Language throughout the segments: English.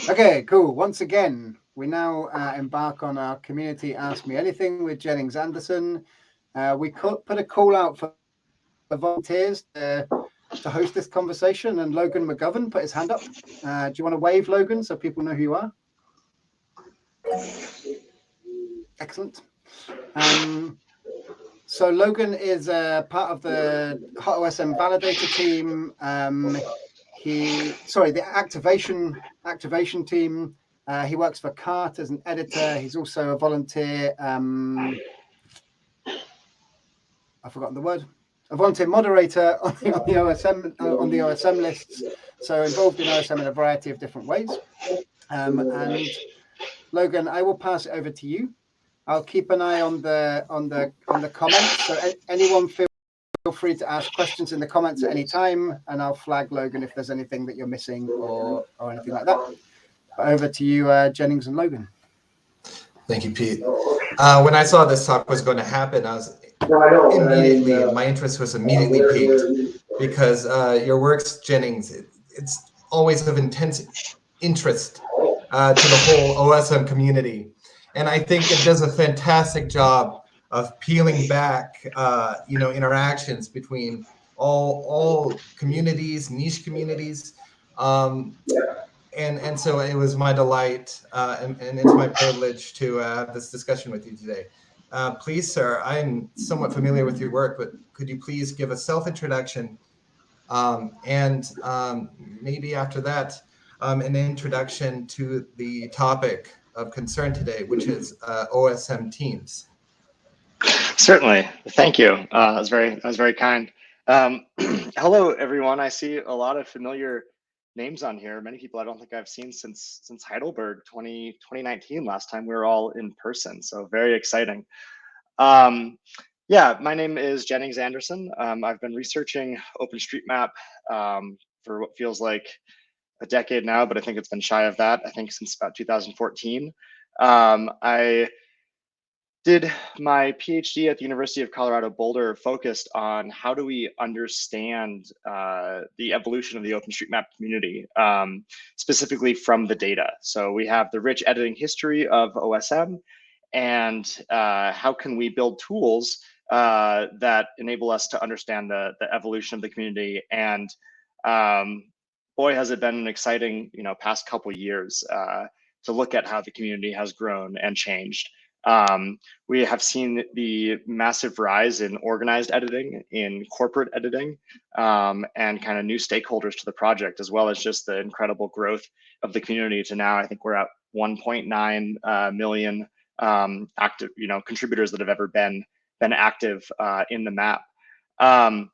Okay, cool. Once again, we now embark on our community Ask Me Anything with Jennings Anderson. We put a call out for volunteers to host this conversation, and Logan McGovern put his hand up. Do you want to wave, Logan, so people know who you are? Excellent. So Logan is part of the Hot OSM validator team. The activation team. He works for CART as an editor. He's also a volunteer. I've forgotten the word. A volunteer moderator on the OSM lists. So involved in OSM in a variety of different ways. And Logan, I will pass it over to you. I'll keep an eye on the comments. So anyone feel free to ask questions in the comments at any time, and I'll flag Logan if there's anything that you're missing or anything like that. But over to you, Jennings and Logan. Thank you, Pete. When I saw this talk was going to happen, my interest was immediately piqued because your works, Jennings, it's always of intense interest to the whole OSM community. And I think it does a fantastic job of peeling back, interactions between all communities, niche communities. And so it was my delight and it's my privilege to have this discussion with you today. Please, sir, I'm somewhat familiar with your work, but could you please give a self-introduction and maybe after that, an introduction to the topic of concern today, which is OSM Teams. Certainly, thank you. That was very kind. Hello, everyone. I see a lot of familiar names on here. Many people I don't think I've seen since Heidelberg 2019, last time we were all in person. So very exciting. Yeah, my name is Jennings Anderson. I've been researching OpenStreetMap for what feels like a decade now, but I think it's been shy of that. I think since about 2014. I did my PhD at the University of Colorado Boulder, focused on how do we understand the evolution of the OpenStreetMap community, specifically from the data. So we have the rich editing history of OSM, and how can we build tools that enable us to understand the evolution of the community. And boy, has it been an exciting past couple years to look at how the community has grown and changed. We have seen the massive rise in organized editing, in corporate editing, and kind of new stakeholders to the project, as well as just the incredible growth of the community to now, I think we're at 1.9 million active, contributors that have ever been active in the map. I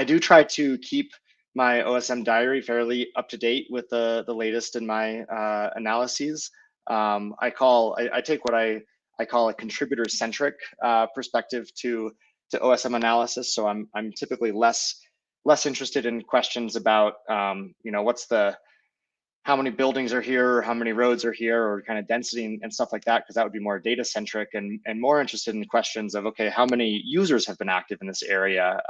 do try to keep my OSM diary fairly up to date with the latest in my analyses. I take what I call a contributor-centric perspective to OSM analysis. So I'm typically less interested in questions about how many buildings are here, or how many roads are here, or kind of density and stuff like that, because that would be more data-centric, and more interested in questions of, okay, how many users have been active in this area?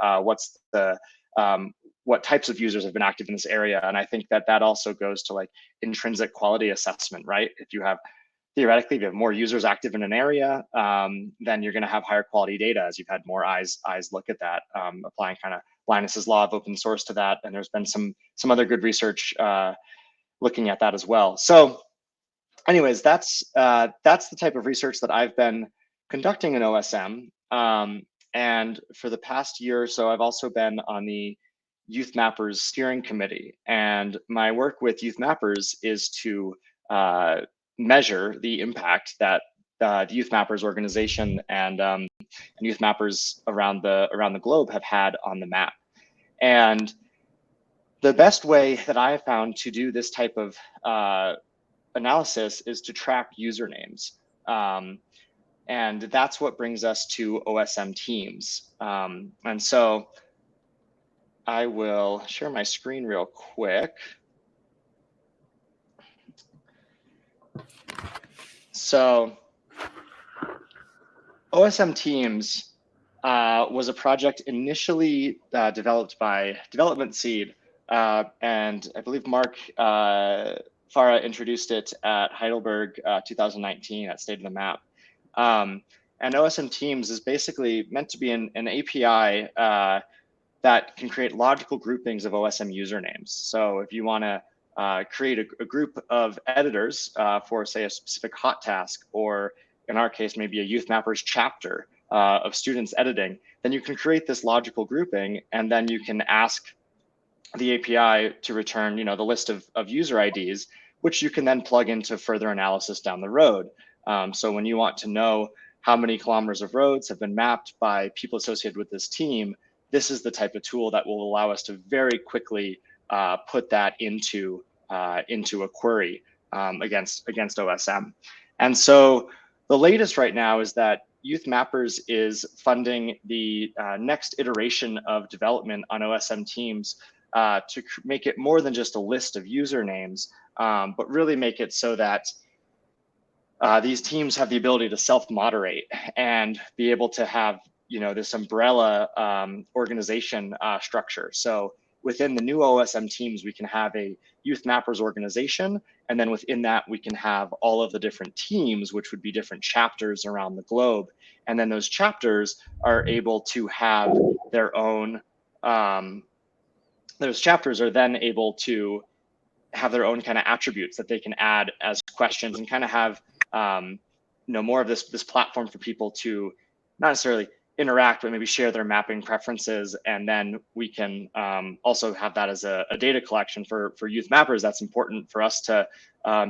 What types of users have been active in this area? And I think that also goes to like intrinsic quality assessment, right? Theoretically, if you have more users active in an area, then you're going to have higher quality data as you've had more eyes look at that, applying kind of Linus's law of open source to that. And there's been some other good research looking at that as well. So anyways, that's the type of research that I've been conducting in OSM. And for the past year or so, I've also been on the Youth Mappers Steering Committee. And my work with Youth Mappers is to measure the impact that the Youth Mappers organization and Youth Mappers around the globe have had on the map. And the best way that I have found to do this type of analysis is to track usernames. And that's what brings us to OSM Teams. And so I will share my screen real quick. So OSM Teams was a project initially developed by Development Seed. And I believe Mark Farah introduced it at Heidelberg 2019 at State of the Map. And OSM Teams is basically meant to be an API that can create logical groupings of OSM usernames. So if you want to create a group of editors for, say, a specific hot task, or in our case, maybe a Youth Mappers chapter of students editing, then you can create this logical grouping, and then you can ask the API to return, the list of user IDs, which you can then plug into further analysis down the road. So when you want to know how many kilometers of roads have been mapped by people associated with this team, this is the type of tool that will allow us to very quickly put that into a query against OSM. And so the latest right now is that Youth Mappers is funding the next iteration of development on OSM Teams to make it more than just a list of usernames, but really make it so that these teams have the ability to self-moderate and be able to have, this umbrella organization structure. So within the new OSM Teams, we can have a Youth Mappers organization, and then within that, we can have all of the different teams, which would be different chapters around the globe. And then those chapters are able to have their own, those chapters are then able to have their own kind of attributes that they can add as questions, and kind of have more of this platform for people to not necessarily interact, but maybe share their mapping preferences. And then we can also have that as a data collection for Youth Mappers. That's important for us to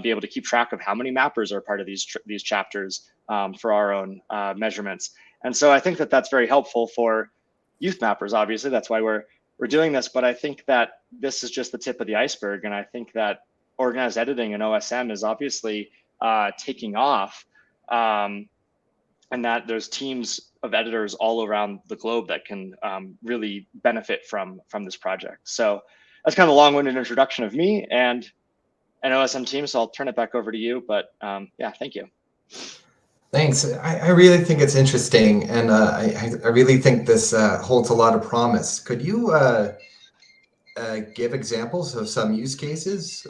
be able to keep track of how many mappers are part of these chapters for our own measurements. And so I think that that's very helpful for Youth Mappers. Obviously, that's why we're doing this. But I think that this is just the tip of the iceberg. And I think that organized editing in OSM is obviously taking off, and that there's teams of editors all around the globe that can really benefit from this project. So that's kind of a long-winded introduction of me and an OSM team. So I'll turn it back over to you. But yeah, thank you. Thanks. I really think it's interesting, and I really think this holds a lot of promise. Could you give examples of some use cases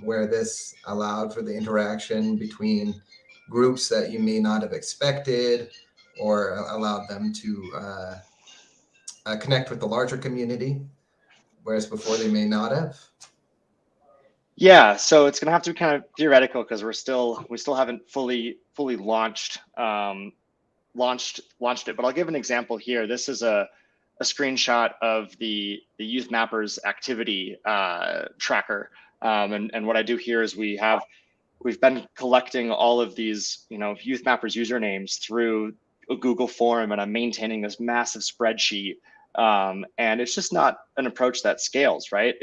where this allowed for the interaction between groups that you may not have expected, or allowed them to connect with the larger community, whereas before they may not have? Yeah, so it's gonna have to be kind of theoretical, because we still haven't fully launched it. But I'll give an example here. This is a screenshot of the Youth Mappers activity tracker. And what I do here is we've been collecting all of these, Youth Mappers usernames through a Google form, and I'm maintaining this massive spreadsheet. And it's just not an approach that scales, right?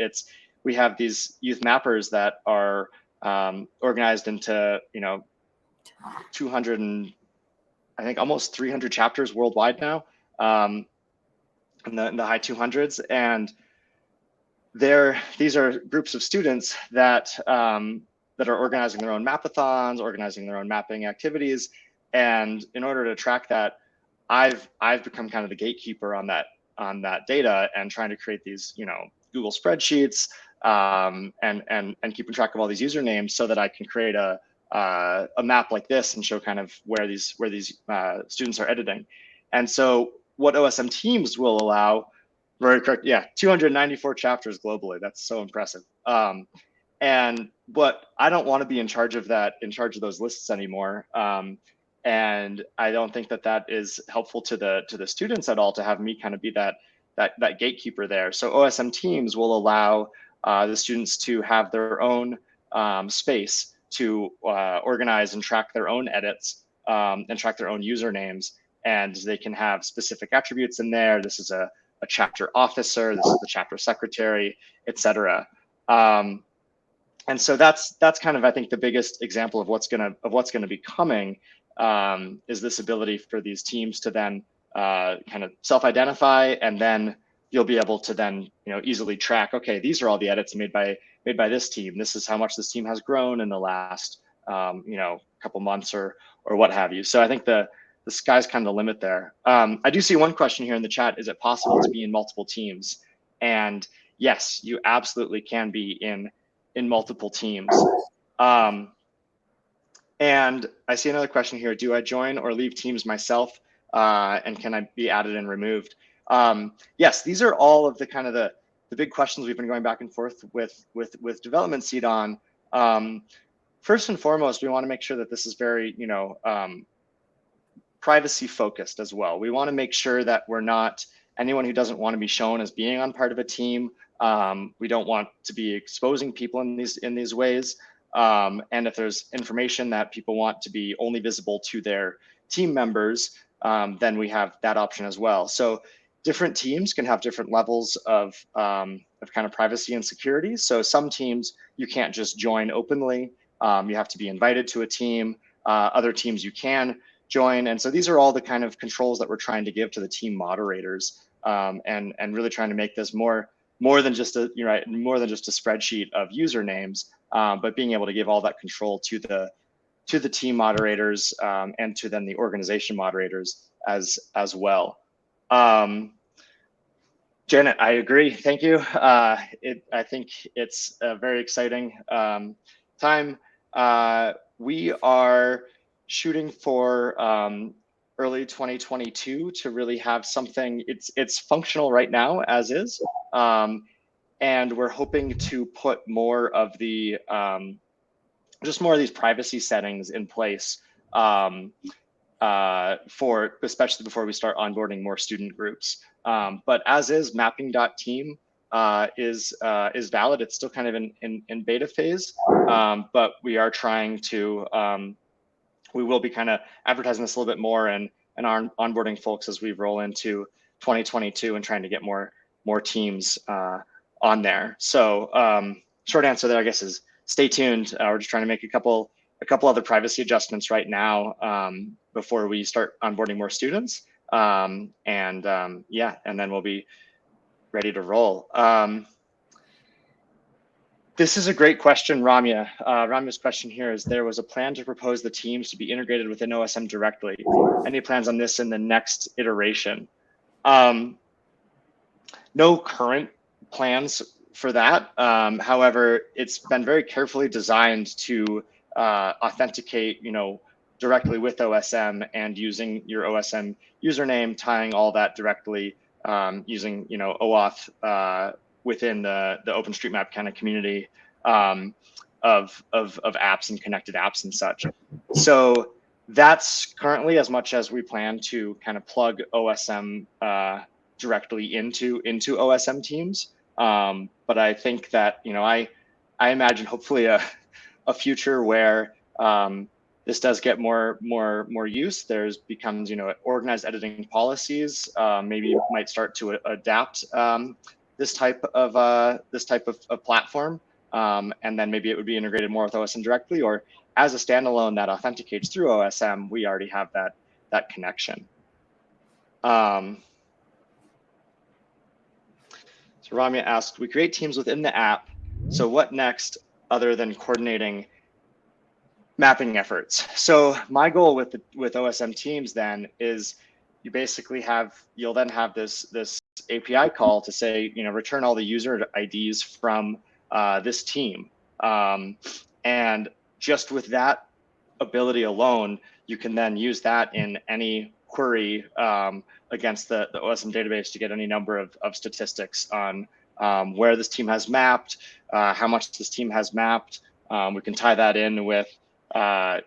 We have these Youth Mappers that are organized into, 200 and I think almost 300 chapters worldwide now, in the high 200s. And these are groups of students that are organizing their own mapathons, organizing their own mapping activities. And in order to track that, I've become kind of the gatekeeper on that data, and trying to create these, Google spreadsheets, and keeping track of all these usernames, so that I can create a map like this and show kind of where these students are editing. And so what OSM Teams will allow, very correct, yeah, 294 chapters globally. That's so impressive. But I don't want to be in charge of those lists anymore. And I don't think that is helpful to the students at all, to have me kind of be that gatekeeper there. So OSM Teams will allow the students to have their own space to organize and track their own edits, and track their own usernames. And they can have specific attributes in there. This is a chapter officer, this is the chapter secretary, etc. And so that's kind of, I think, the biggest example of what's gonna be coming, is this ability for these teams to then kind of self-identify, and then you'll be able to then easily track, okay, these are all the edits made by this team. This is how much this team has grown in the last couple months or what have you. So I think the sky's kind of the limit there. I do see one question here in the chat. Is it possible to be in multiple teams? And yes, you absolutely can be in multiple teams. And I see another question here. Do I join or leave teams myself? And can I be added and removed? Yes, these are all of the kind of the big questions we've been going back and forth with Development Seed on. First and foremost, we want to make sure that this is very, privacy focused as well. We want to make sure that we're not anyone who doesn't want to be shown as being on part of a team. We don't want to be exposing people in these ways. And if there's information that people want to be only visible to their team members, then we have that option as well. So different teams can have different levels of kind of privacy and security. So some teams you can't just join openly. You have to be invited to a team. Other teams you can join. And so these are all the kind of controls that we're trying to give to the team moderators, and really trying to make this more than just a more than just a spreadsheet of usernames, but being able to give all that control to the team moderators, and to then the organization moderators as well. Janet, I agree. Thank you. I think it's a very exciting time. We are shooting for early 2022 to really have something. It's functional right now as is, and we're hoping to put more of the just more of these privacy settings in place for especially before we start onboarding more student groups. But as is, mapping.team is valid. It's still kind of in beta phase, but we are trying to. We will be kind of advertising this a little bit more and onboarding folks as we roll into 2022 and trying to get more teams on there. So short answer there, I guess, is stay tuned. We're just trying to make a couple other privacy adjustments right now before we start onboarding more students. Yeah, and then we'll be ready to roll. This is a great question, Ramya. Ramya's question here is, there was a plan to propose the teams to be integrated within OSM directly. Any plans on this in the next iteration? No current plans for that. However, it's been very carefully designed to authenticate, directly with OSM and using your OSM username, tying all that directly using, OAuth within the OpenStreetMap kind of community of apps and connected apps and such. So that's currently as much as we plan to kind of plug OSM directly into OSM Teams. But I think that, I imagine hopefully a future where this does get more use. There's becomes, organized editing policies. Maybe might start to adapt this type of platform, and then maybe it would be integrated more with OSM directly, or as a standalone that authenticates through OSM. We already have that connection. So Ramya asked, we create teams within the app. So what next other than coordinating mapping efforts? So my goal with OSM Teams then is you'll then have this API call to say, return all the user IDs from this team. And just with that ability alone, you can then use that in any query against the OSM database to get any number of statistics on where this team has mapped, how much this team has mapped. We can tie that in with the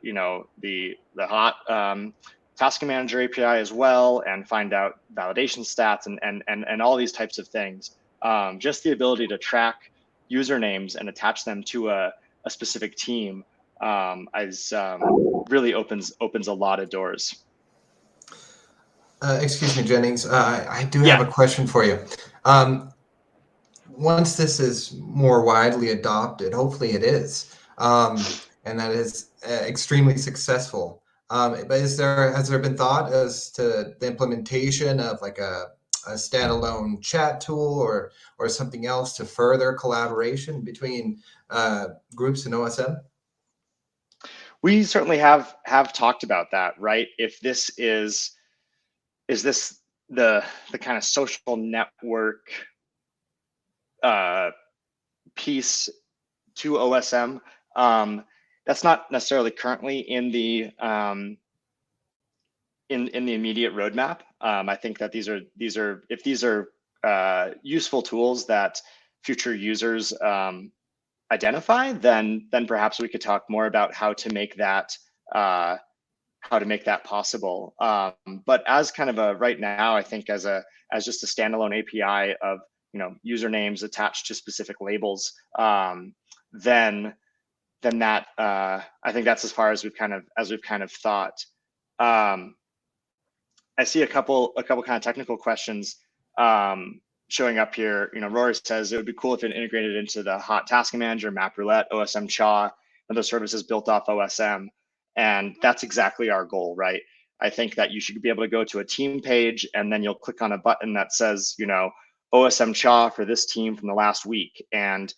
hot Task Manager API as well, and find out validation stats and all these types of things. Just the ability to track usernames and attach them to a specific team really opens a lot of doors. Excuse me, Jennings. I do have a question for you. Once this is more widely adopted, hopefully it is, and that is extremely successful. But has there been thought as to the implementation of like a standalone chat tool or something else to further collaboration between groups in OSM? We certainly have talked about that, right? If this is this the kind of social network piece to OSM? that's not necessarily currently in the in the immediate roadmap. I think that these are useful tools that future users identify, then perhaps we could talk more about how to make that possible. But as kind of a right now, I think as just a standalone API of usernames attached to specific labels, then that I think that's as far as we've kind of thought. I see a couple kind of technical questions showing up here. Rory says it would be cool if it integrated into the Hot Task Manager, Map Roulette, OSM CHA, and those services built off OSM. And that's exactly our goal, right? I think that you should be able to go to a team page and then you'll click on a button that says, OSM CHA for this team from the last week. And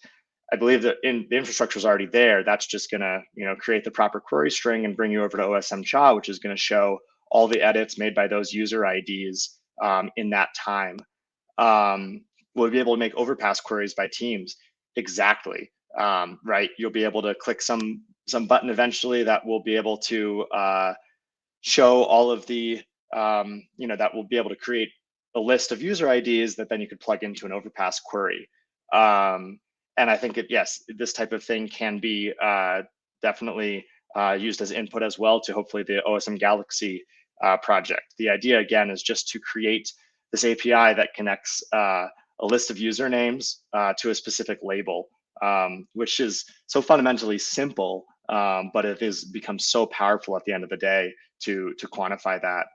I believe that the infrastructure is already there. That's just going to, create the proper query string and bring you over to OSM CHA, which is going to show all the edits made by those user IDs in that time. We'll be able to make overpass queries by teams. Exactly, right? You'll be able to click some button eventually that will be able to show all of the, that will be able to create a list of user IDs that then you could plug into an overpass query. And I think yes, this type of thing can be definitely used as input as well to hopefully the OSM Galaxy project. The idea again is just to create this API that connects a list of usernames to a specific label, which is so fundamentally simple, but it has become so powerful at the end of the day to quantify that.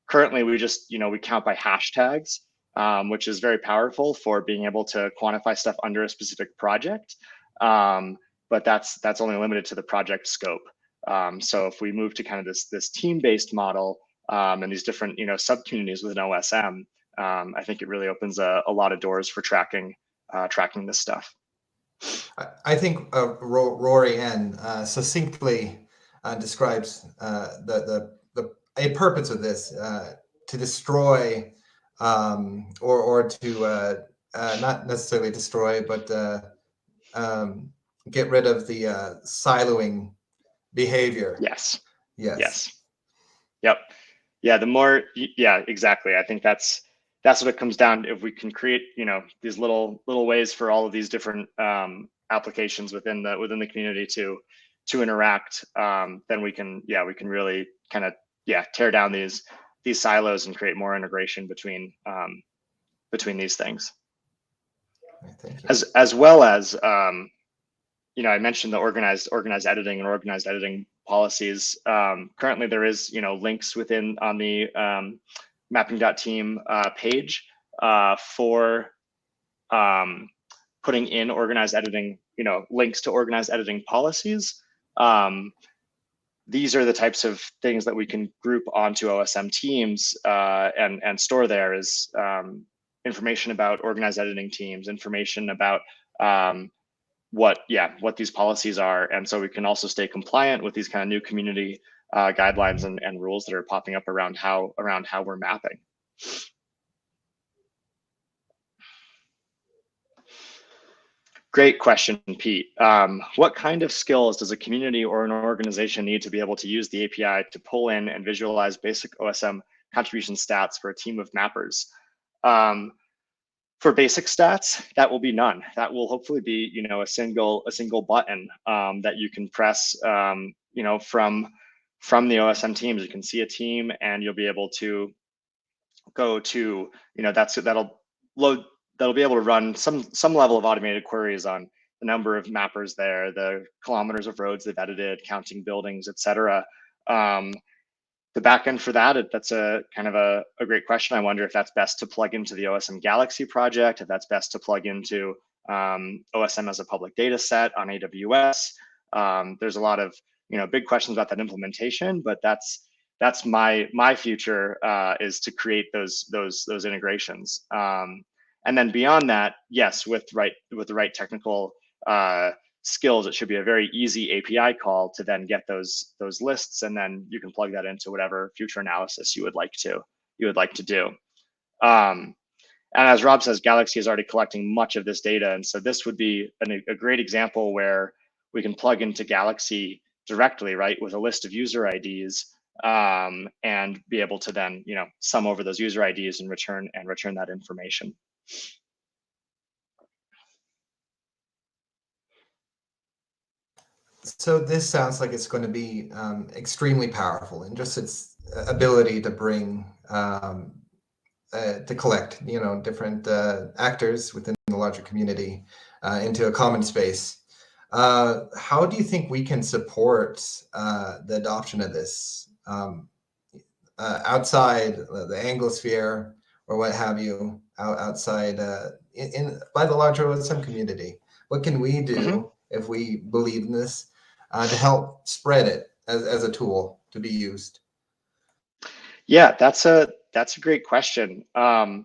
Currently, we just we count by hashtags, which is very powerful for being able to quantify stuff under a specific project, but that's only limited to the project scope. So if we move to kind of this team-based model and these different sub-communities within OSM, I think it really opens a lot of doors for tracking this stuff. I think Rory N succinctly describes a purpose of this to destroy or to not necessarily destroy, but get rid of the siloing behavior. Yes. Yes. Yep. Yeah. The more. Yeah. Exactly. I think that's what it comes down to. If we can create these little ways for all of these different applications within the community to interact, then we can really kind of tear down these silos and create more integration between these things. Thank you. As well as I mentioned the organized editing and organized editing policies. Currently, there is links on the mapping.team page for putting in organized editing, links to organized editing policies. These are the types of things that we can group onto OSM Teams and store there as information about organized editing teams, information about what these policies are, and so we can also stay compliant with these kind of new community guidelines and rules that are popping up around how we're mapping. Great question, Pete. What kind of skills does a community or an organization need to be able to use the API to pull in and visualize basic OSM contribution stats for a team of mappers? For basic stats, that will be none. That will hopefully be, a single button that you can press, from the OSM teams. You can see a team, and you'll be able to go to, that'll be able to run some level of automated queries on the number of mappers there, the kilometers of roads they've edited, counting buildings, etc. The backend for that, that's a kind of a great question. I wonder if that's best to plug into the OSM Galaxy project, if that's best to plug into OSM as a public data set on AWS. There's a lot of big questions about that implementation, but that's my future is to create those integrations. And then beyond that, yes, with the right technical skills, it should be a very easy API call to then get those lists, and then you can plug that into whatever future analysis you would like to do. And as Rob says, Galaxy is already collecting much of this data, and so this would be a great example where we can plug into Galaxy directly, right, with a list of user IDs, and be able to then, sum over those user IDs and return that information. So this sounds like it's going to be extremely powerful in just its ability to bring to collect, different actors within the larger community into a common space. How do you think we can support the adoption of this outside the Anglosphere or what have you, outside by the larger OSM community? What can we do if we believe in this to help spread it as a tool to be used? Yeah, that's a great question. Our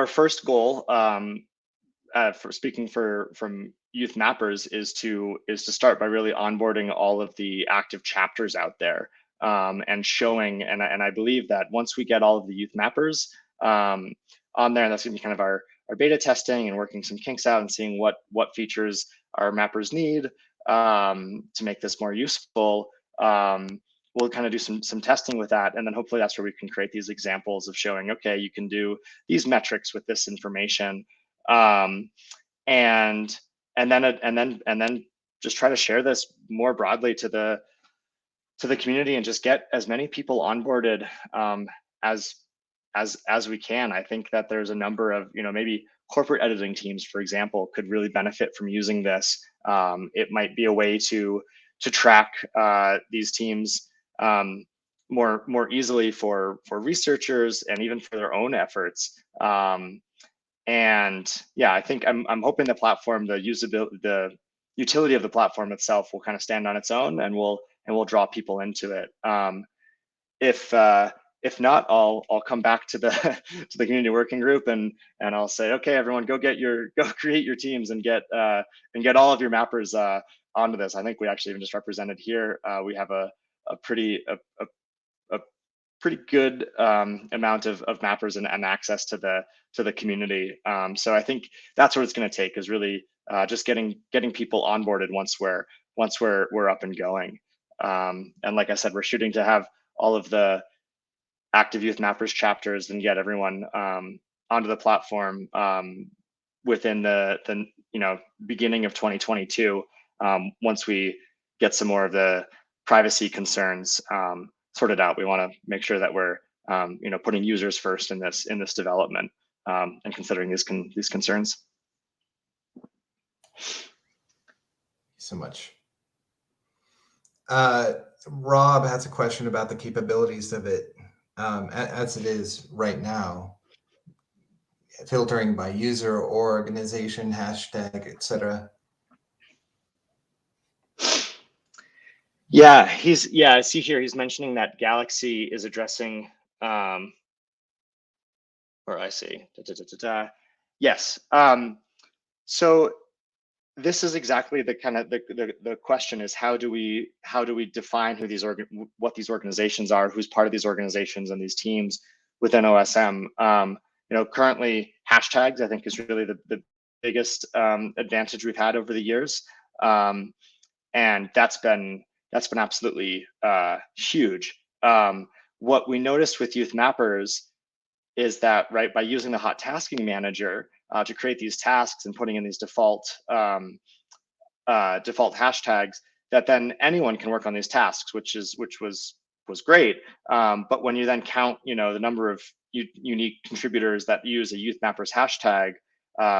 first goal, for speaking from youth mappers, is to start by really onboarding all of the active chapters out there, and showing, and I believe that once we get all of the youth mappers on there, and that's gonna be kind of our beta testing and working some kinks out and seeing what features our mappers need to make this more useful. We'll kind of do some testing with that, and then hopefully that's where we can create these examples of showing, okay, you can do these metrics with this information, and then just try to share this more broadly to the community and just get as many people onboarded as we can. I think that there's a number of, maybe corporate editing teams, for example, could really benefit from using this. It might be a way to track these teams more easily for researchers and even for their own efforts. And yeah, I think I'm hoping the platform, the utility of the platform itself will kind of stand on its own, and we'll draw people into it. If not, I'll come back to the to the community working group and I'll say, okay, everyone, go create your teams and get all of your mappers onto this. I think we actually even just represented here. We have a pretty good amount of mappers and access to the community. So I think that's what it's going to take, is really just getting people onboarded once we're up and going. And like I said, we're shooting to have all of the active youth mappers chapters and get everyone onto the platform within the beginning of 2022. Once we get some more of the privacy concerns sorted out, we want to make sure that we're putting users first in this development, and considering these concerns. Thank you so much. Rob has a question about the capabilities of it as it is right now, filtering by user, organization, hashtag, etc. Yeah, I see here he's mentioning that Galaxy is addressing, or I see, yes. So this is exactly the kind of the question, is how do we define who what these organizations are, who's part of these organizations and these teams within OSM. Currently hashtags, I think, is really the biggest advantage we've had over the years, and that's been absolutely huge. What we noticed with youth mappers is that, right, by using the hot tasking manager to create these tasks and putting in these default hashtags, that then anyone can work on these tasks, which was great. But when you then count, the number of unique contributors that use a youth mappers hashtag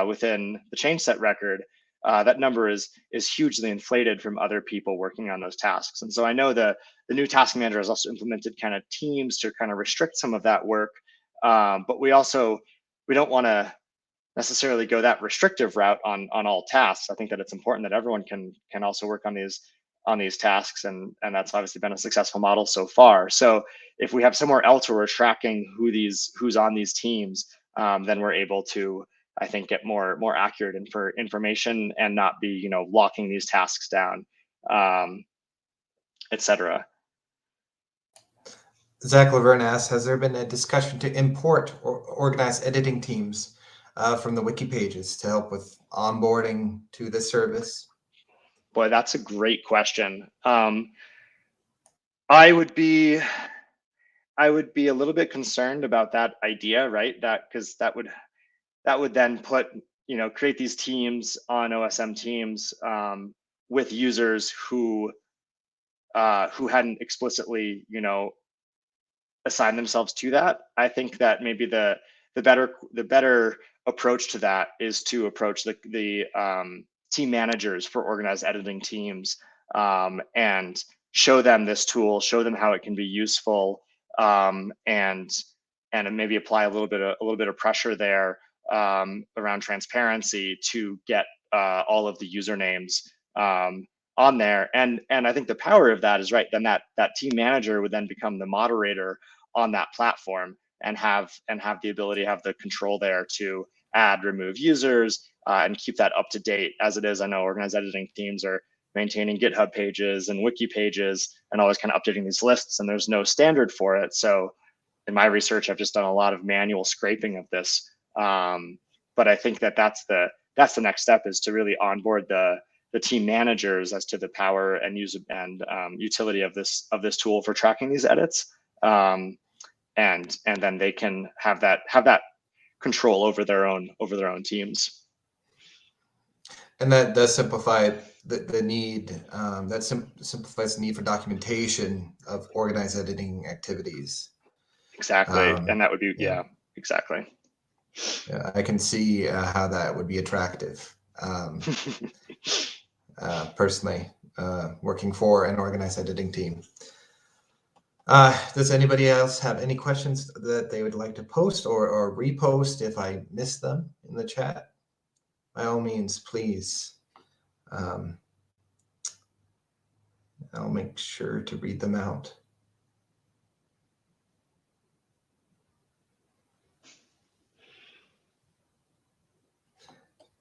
within the change set record, that number is hugely inflated from other people working on those tasks. And so I know the new task manager has also implemented kind of teams to kind of restrict some of that work, but we don't want to necessarily go that restrictive route on all tasks. I think that it's important that everyone can also work on these tasks, and that's obviously been a successful model so far. So if we have somewhere else where we're tracking who's on these teams, then we're able to, I think, get more accurate information and not be locking these tasks down, etc. Zach Laverne asks, has there been a discussion to import or organize editing teams from the wiki pages to help with onboarding to the service? Boy, that's a great question. I would be a little bit concerned about that idea, right? Because that would then put, create these teams on OSM Teams with users who hadn't explicitly, assigned themselves to that. I think that maybe the better approach to that is to approach the team managers for organized editing teams and show them this tool, show them how it can be useful, and maybe apply a little bit of pressure there around transparency to get all of the usernames on there. And I think the power of that is, right, then that team manager would then become the moderator on that platform and have the ability to have the control there to add, remove users and keep that up to date as it is. I know organized editing teams are maintaining GitHub pages and wiki pages and always kind of updating these lists, and there's no standard for it. So in my research, I've just done a lot of manual scraping of this. But I think that's the next step, is to really onboard the team managers as to the power and utility of this tool for tracking these edits. And then they can have that control over their own teams. And that does simplify the need. That simplifies the need for documentation of organized editing activities. Exactly, and that would be exactly. Yeah, I can see how that would be attractive. Personally, working for an organized editing team. Does anybody else have any questions that they would like to post or repost if I missed them in the chat? By all means, please. I'll make sure to read them out.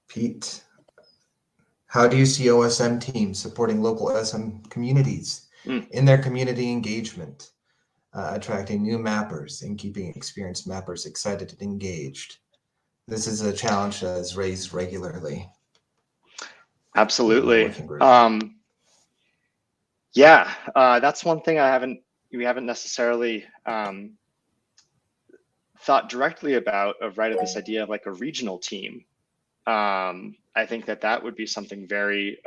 Pete, how do you see OSM teams supporting local OSM communities in their community engagement, attracting new mappers and keeping experienced mappers excited and engaged? This is a challenge that is raised regularly. Absolutely. That's one thing we haven't necessarily thought directly about, of this idea of like a regional team. I think that would be something very,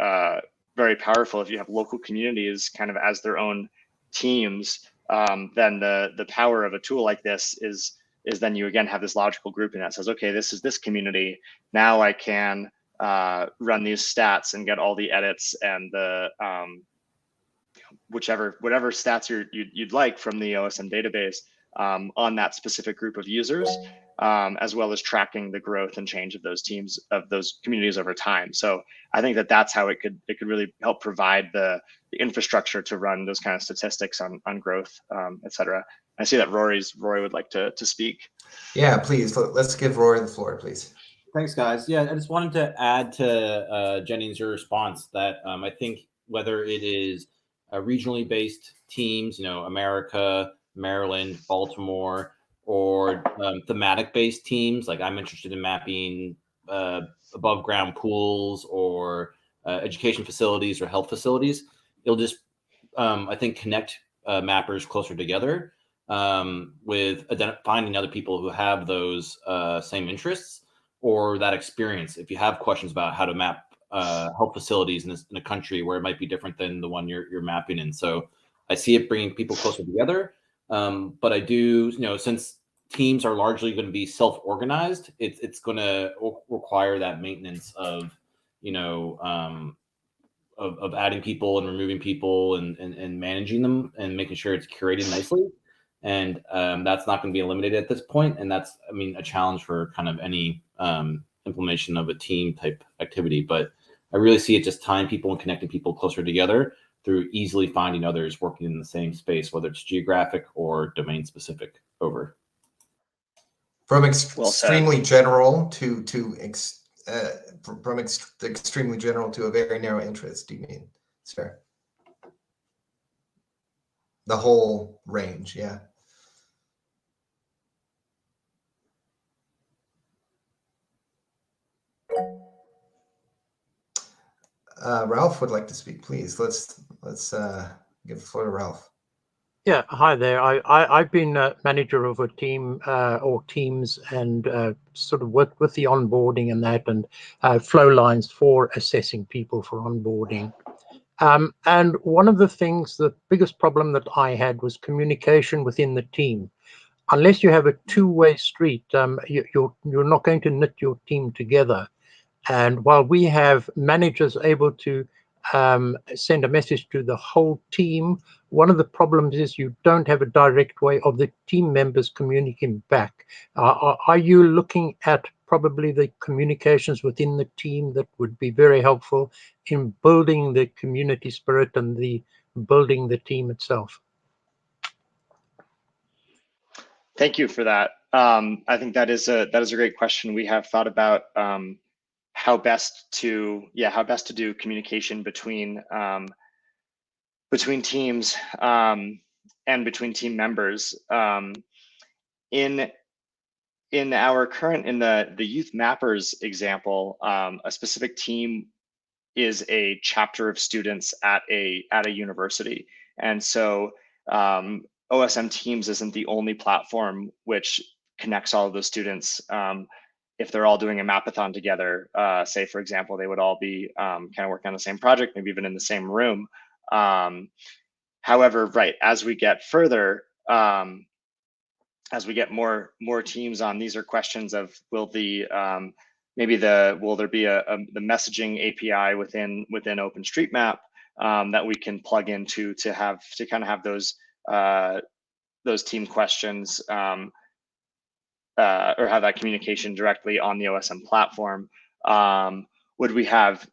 very powerful. If you have local communities kind of as their own teams, then the power of a tool like this is then you again have this logical grouping that says, okay, this is this community. Now I can run these stats and get all the edits and the whatever stats you'd like from the OSM database on that specific group of users, as well as tracking the growth and change of those teams, of those communities over time. So I think that's how it could really help provide the infrastructure to run those kind of statistics on growth, et cetera. I see that Rory would like to speak. Yeah, please. Let's give Rory the floor, please. Thanks, guys. Yeah, I just wanted to add to Jennings' response that I think whether it is regionally based teams, America, Maryland, Baltimore, or thematic based teams, like I'm interested in mapping above ground pools or education facilities or health facilities. It'll just, I think, connect mappers closer together with finding other people who have those same interests or that experience. If you have questions about how to map health facilities in a country where it might be different than the one you're mapping in. So I see it bringing people closer together. But I do, since teams are largely going to be self-organized, it's going to require that maintenance of, of adding people and removing people and managing them and making sure it's curated nicely. And that's not going to be eliminated at this point. And that's, a challenge for kind of any implementation of a team type activity. But I really see it just tying people and connecting people closer together through easily finding others working in the same space, whether it's geographic or domain specific. Over. From extremely general to extremely general to a very narrow interest, do you mean, sir? The whole range, yeah. Ralph would like to speak, please. Let's give the floor to Ralph. Yeah, hi there. I've been a manager of a team or teams and sort of worked with the onboarding and that, and flow lines for assessing people for onboarding. And one of the things, the biggest problem that I had was communication within the team. Unless you have a two-way street, you're not going to knit your team together. And while we have managers able to send a message to the whole team, one of the problems is you don't have a direct way of the team members communicating back. Are you looking at probably the communications within the team that would be very helpful in building the community spirit and the building the team itself? Thank you for that. I think that is a great question. We have thought about how best to do communication between teams and between team members. In our current, in the youth mappers example, a specific team is a chapter of students at a university, and so OSM Teams isn't the only platform which connects all of those students. If they're all doing a mapathon together, say for example, they would all be kind of working on the same project, maybe even in the same room. However, right, as we get further, as we get more teams on, these are questions of will there be the messaging API within OpenStreetMap that we can plug into to kind of have those team questions or have that communication directly on the OSM platform. Would we have,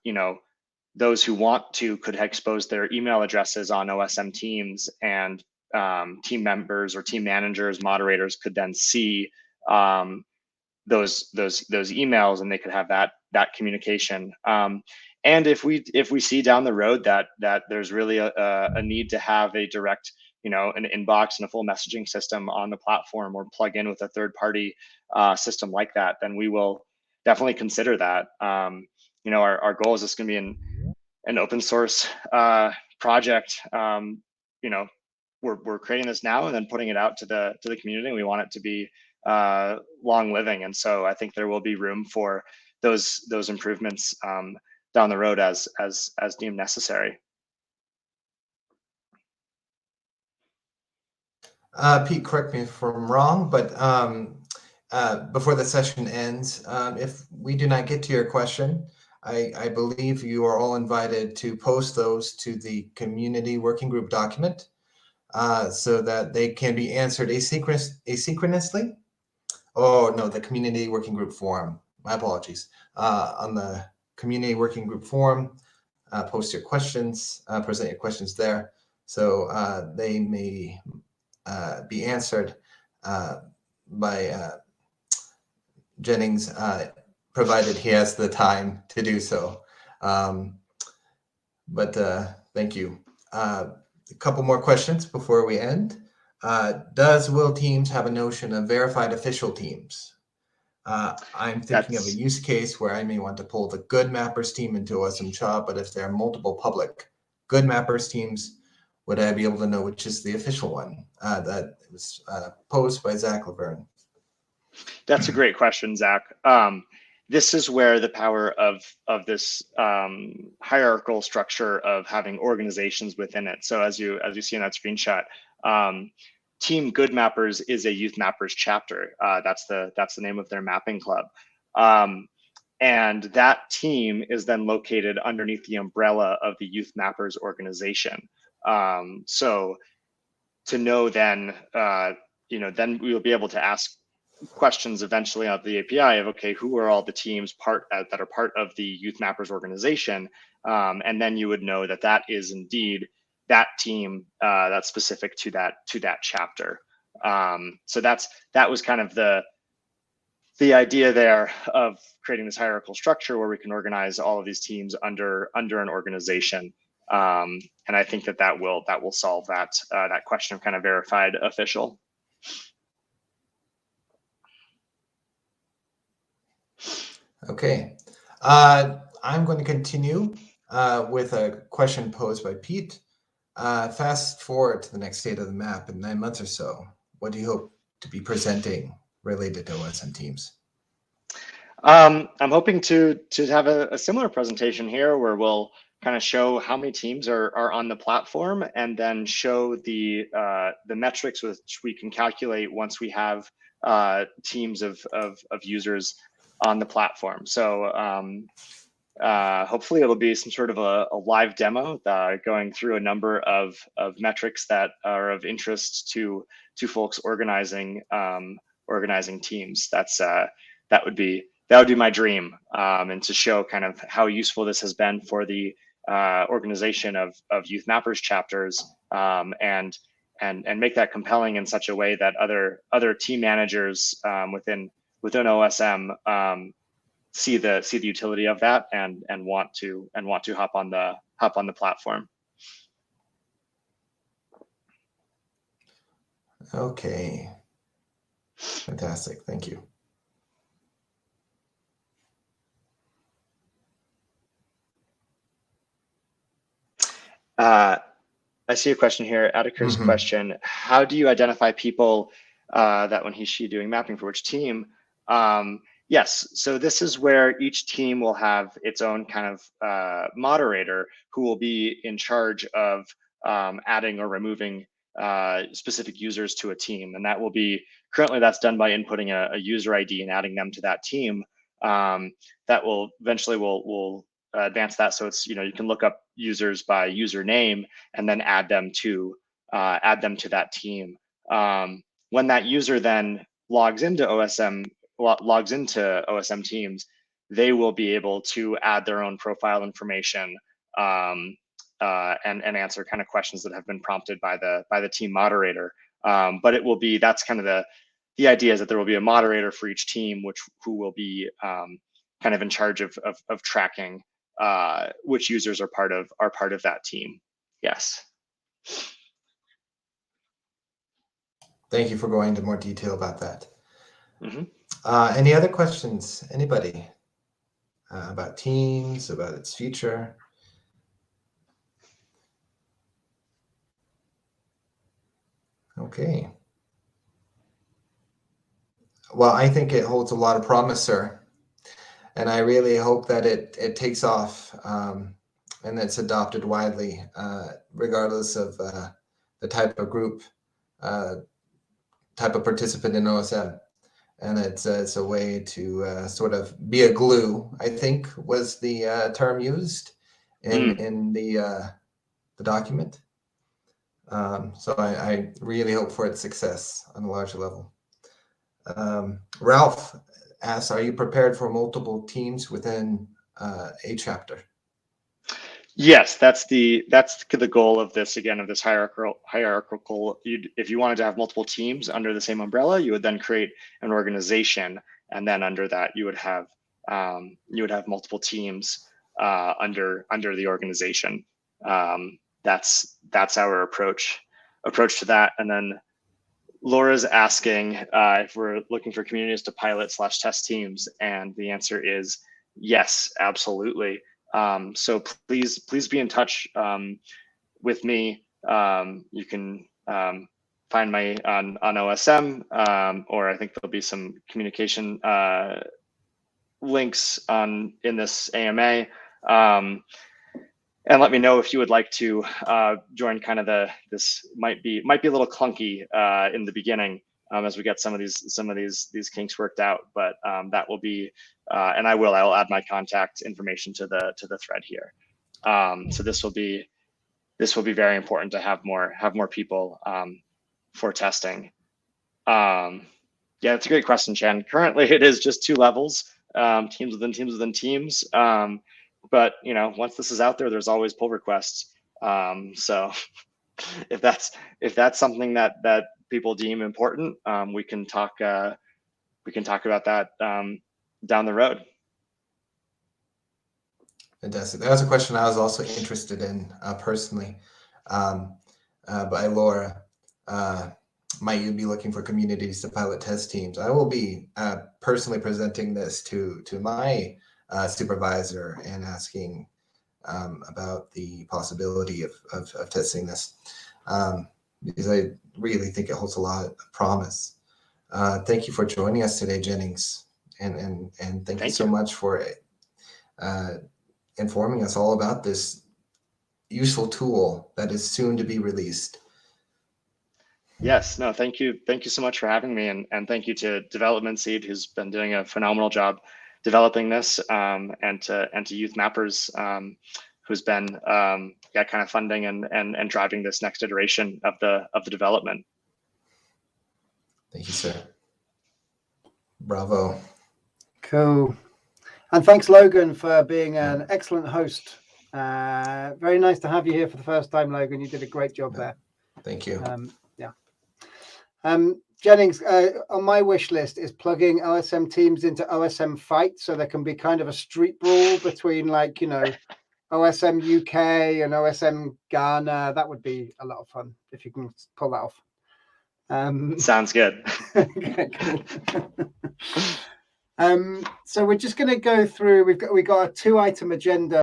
those who want to could expose their email addresses on OSM Teams, and team members or team managers, moderators could then see those emails, and they could have that communication. And if we see down the road that there's really a need to have a direct, an inbox and a full messaging system on the platform, or plug in with a third-party system like that, then we will definitely consider that. Our goal is this going to be an open source project. We're creating this now and then putting it out to the community. We want it to be long living, and so I think there will be room for those improvements down the road as deemed necessary. Pete, correct me if I'm wrong, but before the session ends, if we do not get to your question, I believe you are all invited to post those to the community working group document so that they can be answered asynchronously. Oh, no, the community working group forum. My apologies. On the community working group forum, post your questions, present your questions there, so they may be answered by Jennings, provided he has the time to do so. But thank you. A couple more questions before we end. Does Will Teams have a notion of verified official teams? I'm thinking of a use case where I may want to pull the Good Mappers team into OSM Job, but if there are multiple public Good Mappers teams, would I be able to know which is the official one? That was posed by Zach Laverne. That's a great question, Zach. This is where the power of this hierarchical structure of having organizations within it. So as you see in that screenshot, Team Good Mappers is a Youth Mappers chapter. That's the name of their mapping club. And that team is then located underneath the umbrella of the Youth Mappers organization. So to know then, then we will be able to ask questions eventually of the API of, okay, who are all the teams that are part of the Youth Mappers organization? And then you would know that is indeed that team that's specific to that chapter. So that was kind of the idea there of creating this hierarchical structure where we can organize all of these teams under an organization. And I think that will solve that question of kind of verified official. Okay, I'm going to continue with a question posed by Pete. Fast forward to the next state of the map in 9 months or so. What do you hope to be presenting related to OSM Teams? I'm hoping to have a similar presentation here where we'll kind of show how many teams are on the platform, and then show the metrics which we can calculate once we have teams of users on the platform. So hopefully it'll be some sort of a live demo going through a number of metrics that are of interest to folks organizing teams. That would be my dream, and to show kind of how useful this has been for the organization of youth mappers chapters, and make that compelling in such a way that other team managers within OSM see the utility of that and want to hop on the platform. Okay, fantastic. Thank you. I see a question here, Attiker's question. How do you identify people that when she doing mapping for which team? Yes, so this is where each team will have its own kind of moderator who will be in charge of adding or removing specific users to a team. And that will be, currently that's done by inputting a user ID and adding them to that team. That will eventually will advance that, so it's, you can look up users by username and then add them to that team. When that user then logs into OSM Teams, they will be able to add their own profile information and answer kind of questions that have been prompted by the team moderator. But it will be, that's kind of the idea, is that there will be a moderator for each team, who will be kind of in charge of tracking which users are part of that team. Yes. Thank you for going into more detail about that. Mm-hmm. Any other questions? Anybody about Teams, about its future? Okay. Well, I think it holds a lot of promise, sir. And I really hope that it takes off and it's adopted widely, regardless of the type of group, type of participant in OSM. And it's a way to sort of be a glue, I think was the term used in the document. So I really hope for its success on a larger level. Ralph asks, are you prepared for multiple teams within a chapter? Yes, that's the goal of this, again, of this hierarchical. If you wanted to have multiple teams under the same umbrella, you would then create an organization, and then under that you would have multiple teams under the organization. That's our approach to that. And then Laura's asking if we're looking for communities to pilot / test teams, and the answer is yes, absolutely. So please be in touch with me. You can find me on OSM, or I think there'll be some communication links in this AMA. And let me know if you would like to join kind of this might be a little clunky in the beginning as we get some of these kinks worked out, but that will be and I'll add my contact information to the thread here. So this will be very important to have more people for testing. Yeah, it's a great question, Chan. Currently, it is just 2 levels, teams within teams within teams. But once this is out there, there's always pull requests. So if that's something that people deem important, we can talk about that down the road. Fantastic. That was a question I was also interested in personally, by Laura. Might you be looking for communities to pilot test teams? I will be personally presenting this to my supervisor and asking about the possibility of testing this, because I really think it holds a lot of promise. Thank you for joining us today, Jennings, and thank you so much for informing us all about this useful tool that is soon to be released. Yes, no, thank you. Thank you so much for having me, and thank you to Development Seed, who's been doing a phenomenal job developing this, and to Youth Mappers, who's been kind of funding and driving this next iteration of the development. Thank you, sir. Bravo. Cool. And thanks, Logan, for being an excellent host. Very nice to have you here for the first time, Logan. You did a great job there. Thank you. Jennings, on my wish list is plugging OSM Teams into OSM Fight, so there can be kind of a street brawl between, like, you know, OSM UK and OSM Ghana. That would be a lot of fun if you can pull that off. Sounds good. Okay, cool. So we're just going to go through. We got a 2-item agenda